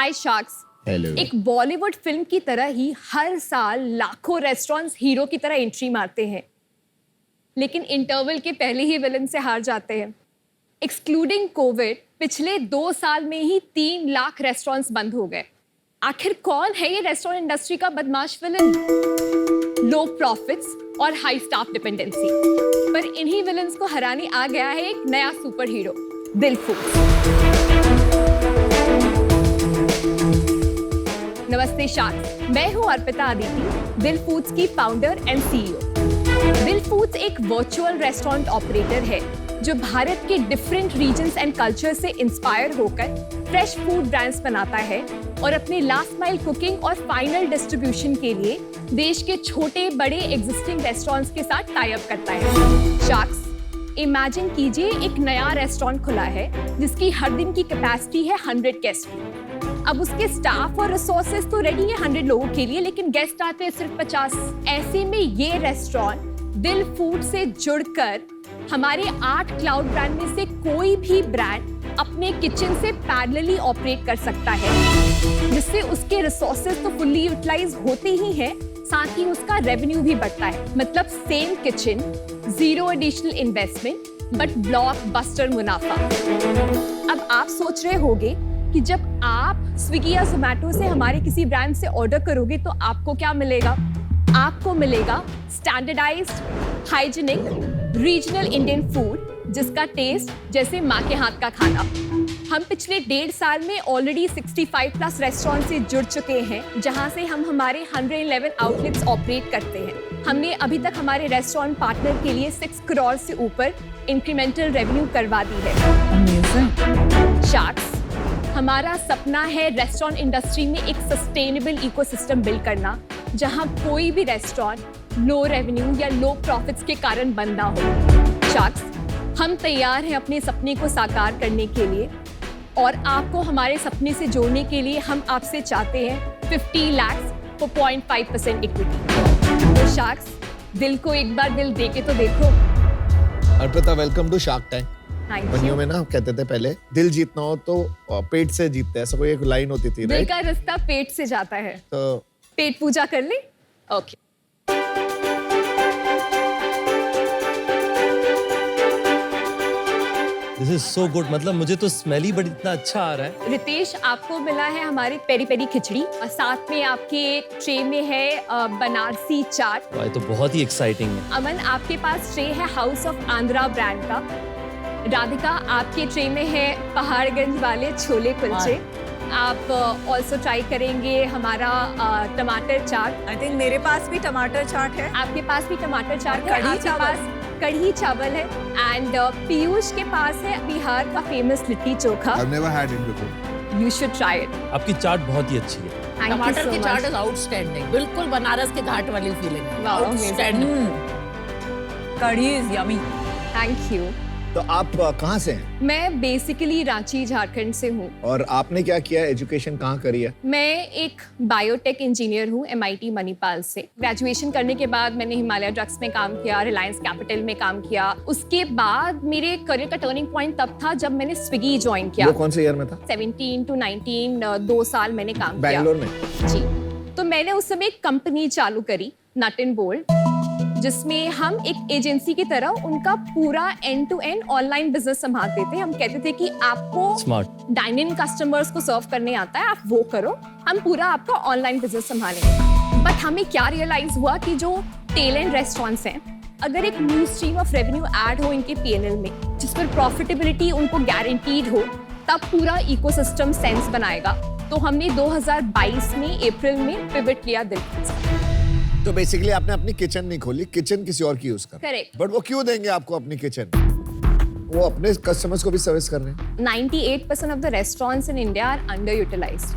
हाय sharks. Hello. एक Bollywood film की तरह ही हर साल लाखों रेस्टोरेंट्स हीरो की तरह एंट्री मारते हैं, लेकिन इंटरवल के पहले ही विलन से हार जाते हैं। एक्सक्लूडिंग कोविड पिछले 2 साल में ही 3 लाख रेस्टोरेंट्स बंद हो गए। आखिर कौन है ये रेस्टोरेंट इंडस्ट्री का बदमाश विलन? लो प्रॉफिट्स और हाई स्टाफ डिपेंडेंसी, पर इन्हीं विलन्स को हराने आ गया है एक नया सुपर हीरो, दिल फूड्स। नमस्ते शार्क्स, मैं हूं अर्पिता अदिति, दिल फूड्स की फाउंडर एंड सीईओ। दिल फूड्स एक वर्चुअल रेस्टोरेंट ऑपरेटर है जो भारत के डिफरेंट रीजन्स एंड कल्चर से इंस्पायर होकर फ्रेश फूड ब्रांड्स बनाता है और अपने लास्ट माइल कुकिंग और फाइनल डिस्ट्रीब्यूशन के लिए देश के छोटे बड़े एग्जिस्टिंग रेस्टोरेंट्स के साथ टाई अप करता है। शार्क्स, इमेजिन कीजिए एक नया रेस्टोरेंट खुला है जिसकी हर दिन की कैपेसिटी है 100 गेस्ट की। अब उसके स्टाफ और रिसोर्सेज तो रेडी है 100 लोगों के लिए, लेकिन गेस्ट आते हैं सिर्फ 50। ऐसे में ये रेस्टोरेंट दिल फूड से जुड़कर हमारे 8 क्लाउड ब्रांड में से कोई भी ब्रांड अपने किचन से पैरेलली ऑपरेट कर सकता है, जिससे उसके रिसोर्सेज तो फुल्ली यूटिलाइज होते ही हैं, साथ ही उसका रेवेन्यू भी बढ़ता है। मतलब same kitchen, zero additional investment but blockbuster मुनाफा। अब आप सोच रहे होंगे कि जब आप स्विगी या जोमैटो से हमारे किसी ब्रांड से ऑर्डर करोगे तो आपको क्या मिलेगा? आपको मिलेगा standardized, hygienic, regional Indian food जिसका टेस्ट जैसे माँ के हाथ का खाना। हम पिछले 1.5 साल में ऑलरेडी 65 प्लस रेस्टोरेंट से जुड़ चुके हैं, जहां से हम हमारे 111 आउटलेट्स ऑपरेट करते हैं। हमने अभी तक हमारे रेस्टोरेंट पार्टनर के लिए 6 करोड़ से ऊपर इंक्रीमेंटल रेवेन्यू करवा दी है। शार्क्स, हमारा सपना है रेस्टोरेंट इंडस्ट्री में एक सस्टेनेबल इकोसिस्टम बिल्ड करना, जहां कोई भी रेस्टोरेंट लो रेवेन्यू या लो प्रॉफिट्स के कारण बंद ना हो। शार्क्स, हम तैयार हैं अपने सपने को साकार करने के लिए, और आपको हमारे सपने से जोड़ने के लिए हम आपसे चाहते हैं 50 लाख for 0.5% इक्विटी। तो शार्क्स, दिल को एक बार दिल दे के तो देखो। Arpita, welcome to Shark Tank. Thank बनियों you। में ना कहते थे पहले, दिल जीतना हो तो पेट से जीतते हैं, ऐसा कोई एक लाइन होती थी, दिल राइट? का रास्ता पेट से जाता है, तो पेट पूजा कर ले। Okay. This is so good, मतलब मुझे तो स्मेल ही बड़ी इतना अच्छा आ रहा है। रितेश, आपको मिला है हमारी पेरी पेरी खिचड़ी और साथ में आपके ट्रे में है बनारसी चाट। ये तो बहुत ही एक्साइटिंग है। अमन, आपके पास ट्रे है हाउस ऑफ आंध्रा ब्रांड का। राधिका, आपके ट्रे में है पहाड़गंज वाले छोले कुलचे। आप ऑल्सो ट्राई करेंगे हमारा टमाटर चाट। आई थिंक मेरे पास भी टमाटर चाट है। आपके पास भी टमाटर चाट है। कढ़ी आपके चावल। पास कढ़ी चावल है। एंड पीयूष के पास है बिहार का famous litti chokha. I've never had it before. You should try it. आपकी चाट बहुत ही अच्छी है। थैंक यू टमाटर सो की चाट मच। इज आउटस्टैंडिंग, बिल्कुल बनारस के घाट वाली फीलिंग है। Wow, outstanding. Kadhi is yummy. Thank you. तो आप कहाँ से हैं? मैं बेसिकली रांची, झारखंड से हूँ। और आपने क्या किया, एजुकेशन कहाँ करी है? मैं एक बायोटेक इंजीनियर हूँ MIT मणिपाल से। ग्रेजुएशन करने के बाद मैंने हिमालय ड्रग्स में काम किया, रिलायंस कैपिटल में काम किया। उसके बाद मेरे करियर का टर्निंग पॉइंट तब था जब मैंने स्विगी ज्वाइन किया। वो कौन से ईयर में था? 17 to 19, 2 साल मैंने काम किया। बैंगलोर में? जी। तो मैंने उस समय एक कंपनी चालू करी, नट एंड बोल्ट, जिसमें हम एक एजेंसी की तरह उनका पूरा end to end online business संभालते थे। हम कहते थे कि आपको स्मार्ट। डाइन इन कस्टमर्स को सर्व करने आता है, आप वो करो, हम पूरा आपका ऑनलाइन बिजनेस संभालेंगे। बट हमें क्या रियलाइज हुआ कि जो टेल एंड रेस्टोरेंट्स हैं, अगर एक new stream of revenue add हो इनके PNL में, जिस पर प्रॉफिटेबिलिटी उनको गारंटीड हो, तब पूरा इकोसिस्टम सेंस बनाएगा। तो हमने 2022 में अप्रैल में पिवट लिया दिल फूड्स। तो बेसिकली आपने अपनी किचन नहीं खोली, किचन किसी और की यूज कर। Correct. बट वो क्यों देंगे आपको अपनी किचन? वो अपने कस्टमर्स को भी सर्विस कर रहे हैं। 98% of the restaurants in India are underutilized.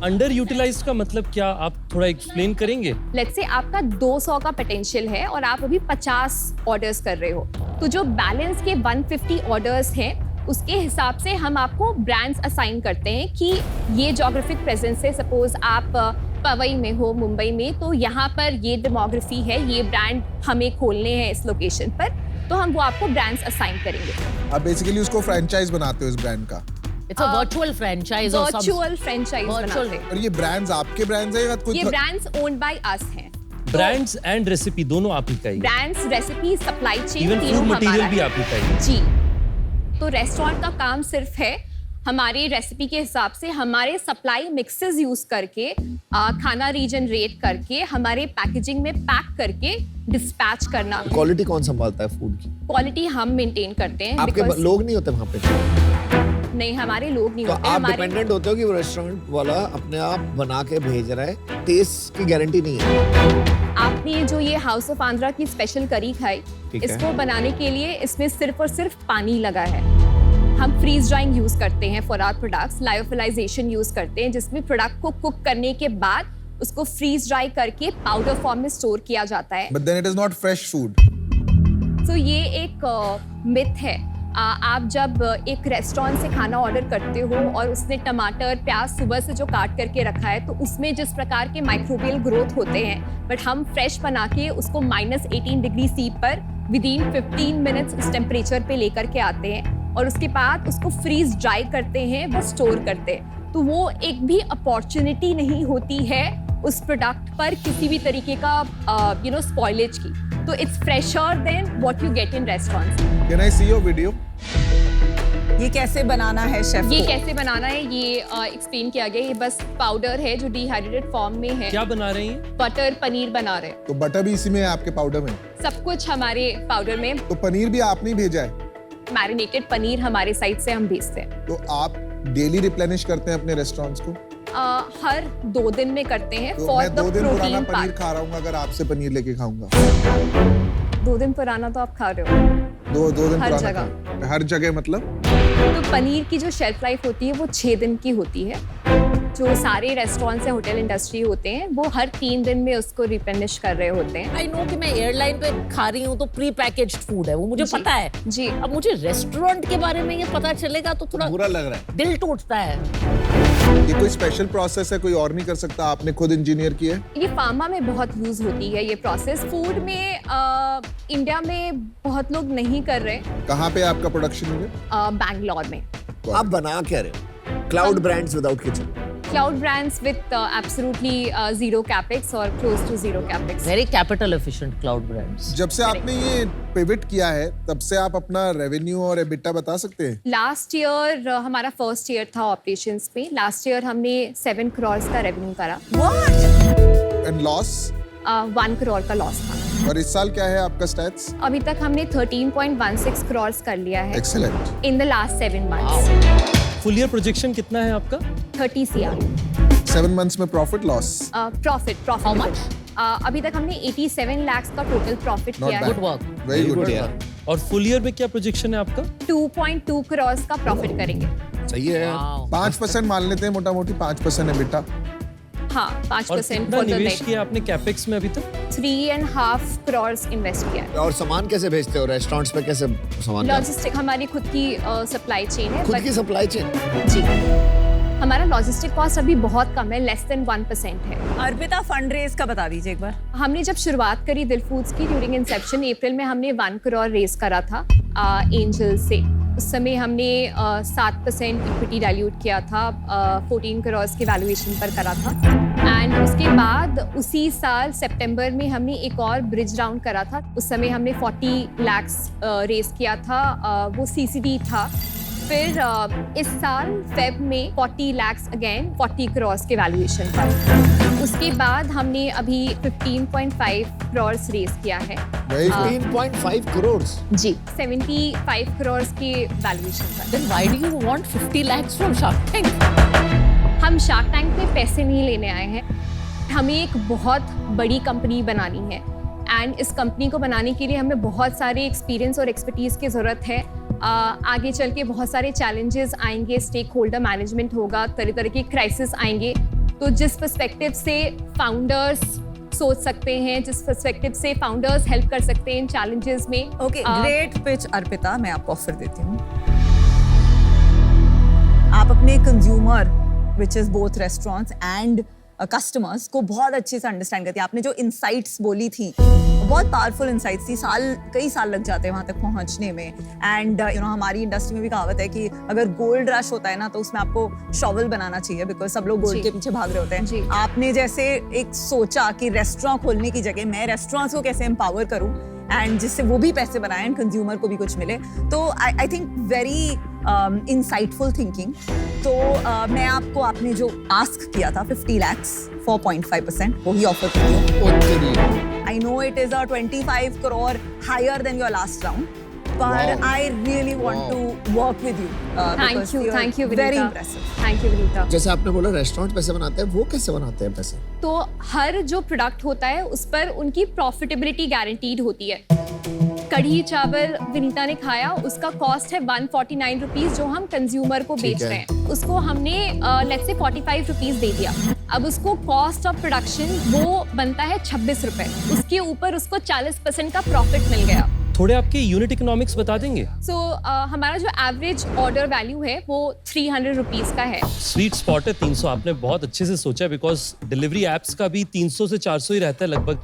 Underutilized का मतलब क्या, आप थोड़ा एक्सप्लेन करेंगे? लेट्स से आपका 200 का पोटेंशियल है और आप अभी 50 ऑर्डर्स कर रहे हो, तो जो बैलेंस के 150 ऑर्डर्स हैं, उसके हिसाब से हम आपको ब्रांड्स असाइन करते हैं कि ये जोग्राफिक प्रेजेंस है। सपोज आप पवई में हो, मुंबई में, तो यहाँ पर ये डेमोग्राफी है, ये ब्रांड हमें खोलने हैं इस लोकेशन पर, तो हम वो आपको ब्रांड्स असाइन करेंगे। आप बेसिकली उसको फ्रेंचाइज बनाते हो इस ब्रांड का। It's a virtual franchise or some virtual franchise virtual. बनाते हैं। और ये ब्रांड्स आपके ब्रांड्स है या कोई ये ब्रांड्स ओन्ड बाय अस हैं। ब्रांड्स एंड रेसिपी दोनों आप ही का ही brands, recipe, supply chain even तीनों फूड हमारा मटेरियल भी है। आप ही का ही जी। तो रेस्टोरेंट का काम सिर्फ है हमारी रेसिपी के हिसाब से हमारे सप्लाई मिक्सेस यूज करके खाना रीजनरेट करके हमारे पैकेजिंग में पैक करके डिस्पैच करना। क्वालिटी कौन संभालता है फूड की? क्वालिटी हम मेंटेन करते हैं। आपके because- लोग नहीं होते वहाँ पे? नहीं, हमारे लोग नहीं तो होते। आप हमारे डिपेंडेंट होते हो कि वो रेस्टोरेंट वाला अपने आप बना के भेज रहा है, टेस्ट की गारंटी नहीं है। आपने जो ये हाउस ऑफ आंध्रा की स्पेशल करी खाई, ठीक है। इसको बनाने के लिए इसमें सिर्फ और सिर्फ पानी लगा है। हम फ्रीज ड्राइंग यूज करते हैं for our products, lyophilisation use करते हैं जिसमें प्रोडक्ट को कुक करने के बाद उसको फ्रीज ड्राई करके पाउडर फॉर्म में स्टोर किया जाता है। But then it is not fresh food. तो ये एक मिथ है। आप जब एक रेस्टोरेंट से खाना ऑर्डर करते हो और उसने टमाटर प्याज सुबह से जो काट करके रखा है तो उसमें जिस प्रकार के माइक्रोबियल ग्रोथ होते हैं, बट हम फ्रेश बना के उसको -18 डिग्री सी पर विदिन 15 मिनट्स उस टेम्परेचर पे लेकर के आते हैं और उसके बाद उसको फ्रीज ड्राई करते हैं, वो स्टोर करते हैं। तो वो एक भी अपॉर्चुनिटी नहीं होती है उस प्रोडक्ट पर किसी भी तरीके का स्पॉइलेज की। तो it's fresher than what you get in restaurants. Can I see your video? ये कैसे बनाना है शेफ ये को? कैसे बनाना है ये एक्सप्लेन किया गया। ये बस पाउडर है जो डिहाइड्रेटेड फॉर्म में है। क्या बना रहे हैं? बटर पनीर बना रहे हैं। तो बटर भी इसी में है आपके पाउडर में? सब कुछ हमारे पाउडर में। तो पनीर भी आपने ही भेजा है? मैरिनेटेड पनीर हमारे साइड से हम भेजते हैं। तो आप डेली रिप्लेनिश करते हैं अपने रेस्टोरेंट्स को? हर 2 दिन में करते हैं तो फॉर मैं द 2 दिन पुराना प्रोटीन पनीर पार्ट। खा रहा हूँ अगर आपसे पनीर लेके खाऊंगा। 2 दिन पुराना तो आप खा रहे हो। 2 दिन हर पुराना जगह। हर जगह मतलब? तो पनीर की जो शेल्फ लाइफ होती है वो 6 दिन की होती है। जो सारे रेस्टोरेंट्स या होटल इंडस्ट्री होते हैं वो हर 3 दिन में उसको रिप्लेनिश कर रहे होते हैं। आई नो कि मैं एयरलाइन पे खा रही हूँ तो प्री पैकेज्ड फूड है, वो मुझे जी। पता है। जी। अब मुझे रेस्टोरेंट के बारे में ये पता चलेगा तो थोड़ा बुरा लग रहा है। दिल टूटता है। ये कोई स्पेशल प्रोसेस है, कोई और नहीं कर सकता, आपने खुद इंजीनियर किया है? ये फार्मा में बहुत यूज होती है ये प्रोसेस। फूड में इंडिया में बहुत लोग नहीं कर रहे। कहाँ पे आपका प्रोडक्शन यूनिट? बैंगलोर में। आप बना क्या रहे हो? Cloud brands without kitchen. Cloud brands with absolutely zero capex और close to zero capex. Very capital efficient cloud brands. जब से आपने ये पिवट किया है तब से आप अपना रेवेन्यू और एबिटा बता सकते हैं? लास्ट ईयर हमारा फर्स्ट ईयर था ऑपरेशंस में। लास्ट ईयर हमने 7 करोड़ का रेवेन्यू करा। And loss? 1 करोड़ का लॉस था। और इस साल क्या है आपका स्टैट्स? अभी तक हमने 13.16 करोड़ कर लिया है excellent. In the last 7 months. Full year projection कितना है आपका? 30 CR 7 मंथ्स में profit loss? Profit. How much? अभी तक हमने 87 लाख का टोटल प्रॉफिट Not किया bad. है। Good work. Very good. और फुल ईयर में क्या प्रोजेक्शन है आपका? 2.2 करोड़ का प्रॉफिट करेंगे। सही है। 5% मान लेते हैं मोटा मोटी 5% एबिटा। हाँ, और 5% कितना फॉर द निवेश नेट। किया आपने कैपेक्स में अभी तक? 3.5 करोड़ इन्वेस्ट किया है। और सामान कैसे भेजते हो? रेस्टोरेंट्स पे कैसे सामान? लॉजिस्टिक हमारी खुद की सप्लाई चेन है। खुद but- की सप्लाई चेन? जी। हमारा लॉजिस्टिक कॉस्ट अभी बहुत कम है, लेस देन 1% है। अर्पिता फंड रेज का बता दीजिए एक बार। हमने जब शुरुआत करी दिल फूड्स की ड्यूरिंग इंसेप्शन अप्रैल में हमने 1 करोड़ रेज करा था एंजल से। उस समय हमने 7% इक्विटी डाइल्यूट किया था, 14 करोड़ की वैल्यूएशन पर करा था। एंड उसके बाद उसी साल सितंबर में हमने एक और ब्रिज राउंड करा था। उस समय हमने 40 लाख रेज किया था, वो CCD था। फिर इस साल फेब में 40 लाख अगेन 40 करोड़ के वैल्यूएशन पर। उसके बाद हमने अभी 15.5 करोड़ रेज किया है। Very good. 3.5 करोड़। जी। 75 करोड़ के वैल्यूएशन पर। Then why do you want 50 lakhs from Shark Tank? हम शार्क टैंक में पैसे नहीं लेने आए हैं। हमें एक बहुत बड़ी कंपनी बनानी है एंड इस कंपनी को बनाने के लिए हमें बहुत सारे एक्सपीरियंस और एक्सपर्टीज की ज़रूरत है। आगे चल के बहुत सारे चैलेंजेस आएंगे, स्टेक होल्डर मैनेजमेंट होगा, तरह तरह के क्राइसिस आएंगे। तो जिस पर्सपेक्टिव से फाउंडर्स सोच सकते हैं, जिस पर्सपेक्टिव से फाउंडर्स हेल्प कर सकते हैं इन चैलेंजेस में। Okay, great pitch Arpita. मैं आपको ऑफर देती हूँ। आप अपने consumer which is both restaurants and customers को बहुत अच्छे से अंडरस्टैंड करती है। आपने जो इनसाइट्स बोली थी बहुत पावरफुल इनसाइट्स थी, कई साल लग जाते हैं वहाँ तक पहुँचने में। एंड हमारी इंडस्ट्री में भी कहावत है कि अगर गोल्ड रश होता है ना तो उसमें आपको शॉवल बनाना चाहिए, बिकॉज सब लोग गोल्ड के पीछे भाग रहे होते हैं। आपने जैसे एक सोचा कि रेस्टोरेंट खोलने की जगह मैं रेस्टोरेंट्स को कैसे एम्पावर करूँ एंड जिससे वो भी पैसे बनाएं एंड कंज्यूमर को भी कुछ मिले, तो I think very insightful thinking. तो मैं आपको आपने जो आस्क किया था 50 lakhs 4.5% वही ऑफर करती हूँ। I know it is 25 crore higher than your last round, but I really want to work with you. Thank you, Very Vinita. impressive. Thank you, Vinita. जैसे आपने बोला रेस्टोरेंट पैसे बनाते हैं, वो कैसे बनाते हैं पैसे? तो हर जो प्रोडक्ट होता है उस पर उनकी प्रॉफिटेबिलिटी गारंटीड होती है। कढ़ी चावल विनीता ने खाया, उसका कॉस्ट है 149 रुपीज जो हम कंज्यूमर को बेच रहे हैं। उसको हमने लेट्स से 45 रुपीज दे दिया। अब उसको कॉस्ट ऑफ प्रोडक्शन वो बनता है 26 रुपए, उसके ऊपर उसको 40% का प्रॉफिट मिल गया। थोड़े आपके यूनिट इकोनॉमिक्स बता देंगे? सो हमारा जो एवरेज ऑर्डर वैल्यू है वो 300 रुपीज का है। स्वीट स्पॉट है 300, आपने बहुत अच्छे से सोचा, बिकॉज डिलीवरी एप्स का भी 300 से 400 ही रहता है लगभग।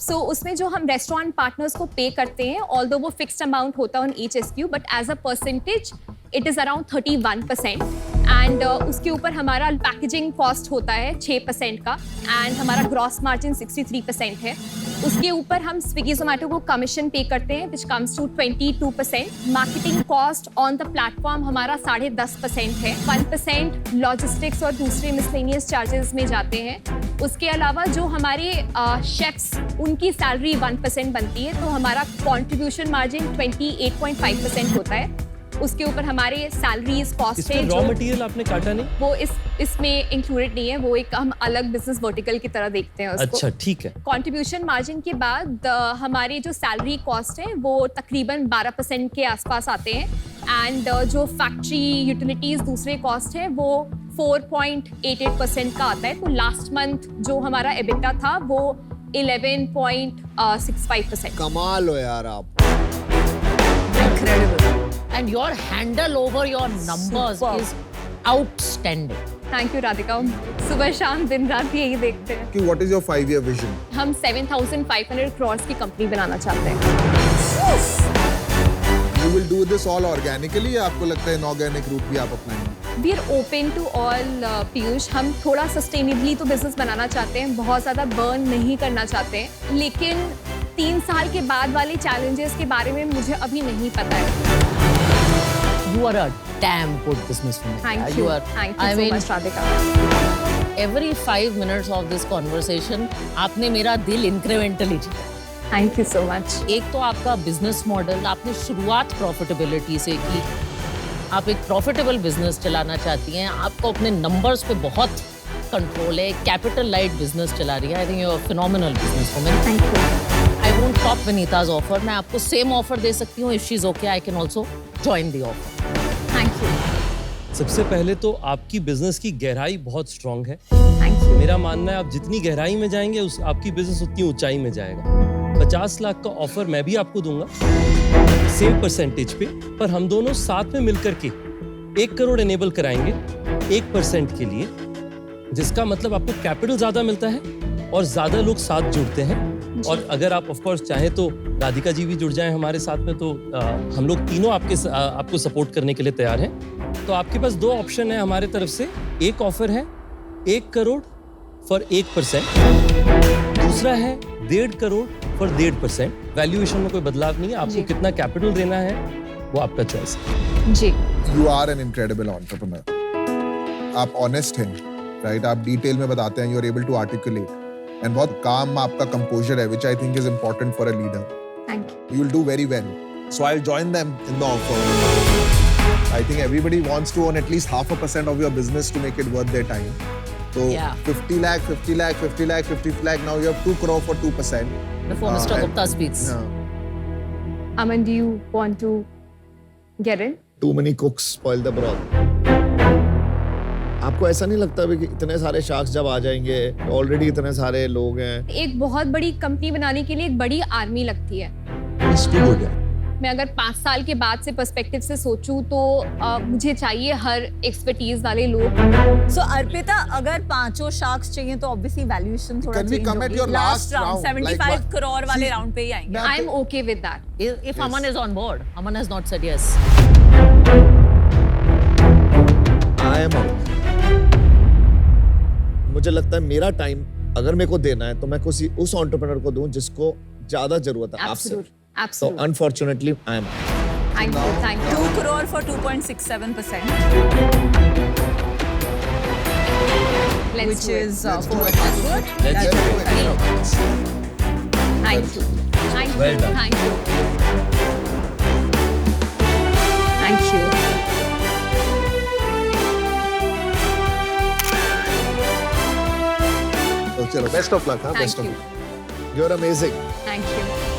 सो उसमें जो हम रेस्टोरेंट पार्टनर्स को पे करते हैं, ऑल्दो वो फिक्स्ड अमाउंट होता है on each SKU, but as a percentage it is around 31%। And उसके ऊपर हमारा पैकेजिंग कॉस्ट होता है 6% का, एंड हमारा ग्रॉस मार्जिन 63% है। उसके ऊपर हम स्विगी जोमेटो को कमीशन पे करते हैं which comes to 22%। Marketing cost on the platform हमारा 10.5% है। 1% लॉजिस्टिक्स और दूसरे मिसलेनियस चार्जेस में जाते हैं। उसके अलावा जो हमारे शेफ्स उनकी सैलरी 1% बनती है, तो हमारा कॉन्ट्रीब्यूशन मार्जिन 28.5% होता है। उसके ऊपर हमारे सैलरीज कॉस्ट है। रॉ मटेरियल आपने काटा नहीं? वो इसमें इंक्लूडेड नहीं है, वो एक हम अलग बिजनेस वर्टिकल की तरह देखते हैं उसको। अच्छा ठीक है। कंट्रीब्यूशन मार्जिन के बाद हमारी जो सैलरी कॉस्ट है वो तकरीबन 12% के आसपास आते हैं। एंड जो फैक्ट्री यूटिलिटीज दूसरे कॉस्ट है वो 4.88% का आता है। तो लास्ट मंथ जो हमारा एबिटा था वो 11.65%। कमाल हो यार आप। Incredible. And your handle over your numbers Superb. is outstanding. Thank you Radhika. सुबह शाम दिन रात यही देखते हैं। कि what is your 5-year vision? हम 7,500 crores की कंपनी बनाना चाहते हैं। You will do this all organically या आपको लगता है inorganic route भी आप अपनाएंगे? We are open to all, Piyush. हम थोड़ा सस्टेनेबली तो बिजनेस बनाना चाहते हैं, बहुत ज़्यादा बर्न नहीं करना चाहते हैं, लेकिन 3 साल के बाद वाले चैलेंजेस के बारे में मुझे अभी नहीं पता है। You are a damn good businesswoman. Thank You you. are. Thank you I so mean, much, Radhika. every 5 minutes of this conversation, आपने मेरा दिल incrementally जीता। Thank you so much. एक तो आपका बिजनेस मॉडल, आपने शुरुआत प्रॉफिटेबिलिटी से की। आप एक प्रॉफिटेबल बिजनेस चलाना चाहती हैं, आपको अपने नंबर्स पे बहुत कंट्रोल है, कैपिटल लाइट बिजनेस चला रही है। I think you are phenomenal businesswoman. Thank you. I won't top Vinita's offer. मैं आपको सेम ऑफर दे सकती हूँ। If she is okay I can also join the offer. Thank you. सबसे पहले तो आपकी बिजनेस की गहराई बहुत स्ट्रांग है। Thank you. मेरा मानना है आप जितनी गहराई में जाएंगे उस आपकी बिजनेस उतनी ऊंचाई में जाएगा। 50 लाख का ऑफर मैं भी आपको दूंगा सेम परसेंटेज पे, पर हम दोनों साथ में मिलकर के 1 करोड़ एनेबल कराएंगे 1% के लिए, जिसका मतलब आपको कैपिटल ज्यादा मिलता है और ज्यादा लोग साथ जुड़ते हैं। और अगर आप ऑफ कोर्स चाहें तो राधिका जी भी जुड़ जाएं हमारे साथ में, तो हम लोग तीनों आपको सपोर्ट करने के लिए तैयार हैं। तो आपके पास 2 ऑप्शन है हमारे तरफ से। एक ऑफर है 1 करोड़ फॉर 1%, दूसरा है 1.5 करोड़ फॉर 1.5%। वैल्यूएशन में कोई बदलाव नहीं है। आपको कितना कैपिटल देना है वो आपका चॉइस है। जी। You are an incredible entrepreneur. आप ऑनेस्ट हैं, राइट? आप डिटेल में बताते हैं, you are able to articulate, and बहुत काम आपका कंपोजर है, which I think is important for a leader. Thank you. You will do very well. So I'll join them in the offer. I think everybody wants to own at least 0.5% of your business to make it worth their time. So Yeah. 50 lakh, 50 lakh, 50 lakh, 50 lakh. Now you have 2 crore for 2%. Before Mr. and- Gupta speaks. Yeah. Aman, do you want to get in? Too many cooks spoil the broth. आपको ऐसा नहीं लगता भी कि इतने सारे sharks जब आ जाएंगे, ऑलरेडी इतने सारे लोग हैं? एक बहुत बड़ी कंपनी बनाने के लिए एक बड़ी आर्मी लगती है। It's too good. मैं अगर 5 साल के बाद से पर्सपेक्टिव से सोचूं तो मुझे चाहिए हर एक्सपर्टीज वाले लोग। सो अर्पिता, अगर पांचों शार्क्स चाहिए तो ऑब्वियसली वैल्यूएशन थोड़ा Can we change come at होगी। your last round? 75 Like, crore वाले see, राउंड पे ही आएंगे। I am okay with that. If Aman is on board, Aman has not said yes. I am out. मुझे लगता है मेरा time अगर मेरे को देना है तो मैं किसी उस एंटरप्रेन्योर को दूं जिसको ज्यादा जरूरत है आपसे। एब्सोल्यूट तो absolute. Unfortunately I am thank you 2 crore for 2.67%, let's which do it. is Let's do 4 it. password. Let's Let's do do it. Thank you thank Well you done. Thank you thank you. तो चलो, best of luck. हाँ, thank best of you luck. You are amazing. Thank you.